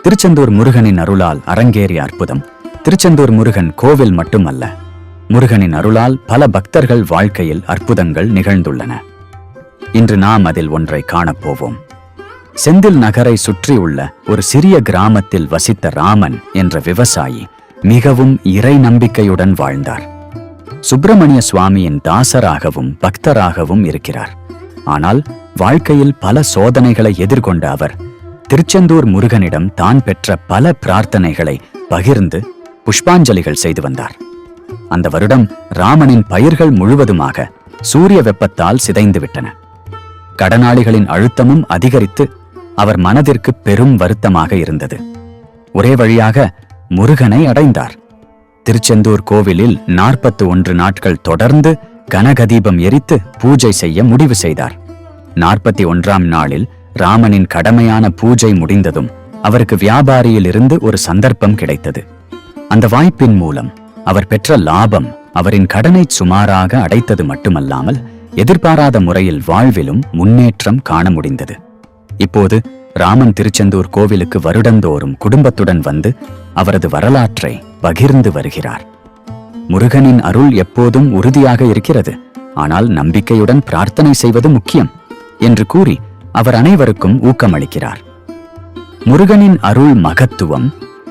திருச்செந்தூர் முருகனின் அருளால் அரங்கேறிய அற்புதம். திருச்செந்தூர் முருகன் கோவில் மட்டுமல்ல, முருகனின் அருளால் பல பக்தர்கள் வாழ்க்கையில் அற்புதங்கள் நிகழ்ந்துள்ளன. இன்று நாம் அதில் ஒன்றை காணப்போவோம். செந்தில் நகரை சுற்றியுள்ள ஒரு சிறிய கிராமத்தில் வசித்த ராமன் என்ற விவசாயி மிகவும் இறை நம்பிக்கையுடன் வாழ்ந்தார். சுப்பிரமணிய சுவாமியின் தாசராகவும் பக்தராகவும் இருக்கிறார். ஆனால் வாழ்க்கையில் பல சோதனைகளை எதிர்கொண்ட அவர் திருச்செந்தூர் முருகனிடம் தான் பெற்ற பல பிரார்த்தனைகளை பகிர்ந்து புஷ்பாஞ்சலிகள் செய்து வந்தார். அந்த வருடம் ராமனின் பயிர்கள் முழுவதுமாக சூரிய வெப்பத்தால் சிதைந்து விட்டன. கடனாளிகளின் அழுத்தமும் அதிகரித்து அவர் மனதிற்கு பெரும் வருத்தமாக இருந்தது. ஒரே வழியாக முருகனை அடைந்தார். திருச்செந்தூர் கோவிலில் 41 நாட்கள் தொடர்ந்து கனகதீபம் எரித்து பூஜை செய்ய முடிவு செய்தார். 41ஆம் நாளில் ராமனின் கடமையான பூஜை முடிந்ததும் அவருக்கு வியாபாரியில் இருந்து ஒரு சந்தர்ப்பம் கிடைத்தது. அந்த வாய்ப்பின் மூலம் அவர் பெற்ற லாபம் அவரின் கடனை சுமாராக அடைத்தது மட்டுமல்லாமல் எதிர்பாராத முறையில் வாழ்விலும் முன்னேற்றம் காண முடிந்தது. இப்போது ராமன் திருச்செந்தூர் கோவிலுக்கு வருடந்தோறும் குடும்பத்துடன் வந்து அவரது வரலாற்றை பகிர்ந்து வருகிறார். முருகனின் அருள் எப்போதும் உறுதியாக இருக்கிறது, ஆனால் நம்பிக்கையுடன் பிரார்த்தனை செய்வது முக்கியம் என்று கூறி அவர் அனைவருக்கும் ஊக்கமளிக்கிறார். முருகனின் அருள் மகத்துவம்,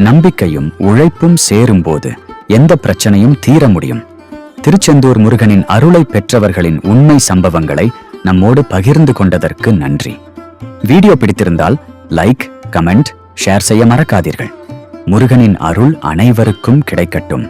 நம்பிக்கையும் உழைப்பும் சேரும்போது எந்த பிரச்சனையும் தீர முடியும். திருச்செந்தூர் முருகனின் அருளை பெற்றவர்களின் உண்மை சம்பவங்களை நம்மோடு பகிர்ந்து கொண்டதற்கு நன்றி. வீடியோ பிடித்திருந்தால் லைக், கமெண்ட், ஷேர் செய்ய மறக்காதீர்கள். முருகனின் அருள் அனைவருக்கும் கிடைக்கட்டும்.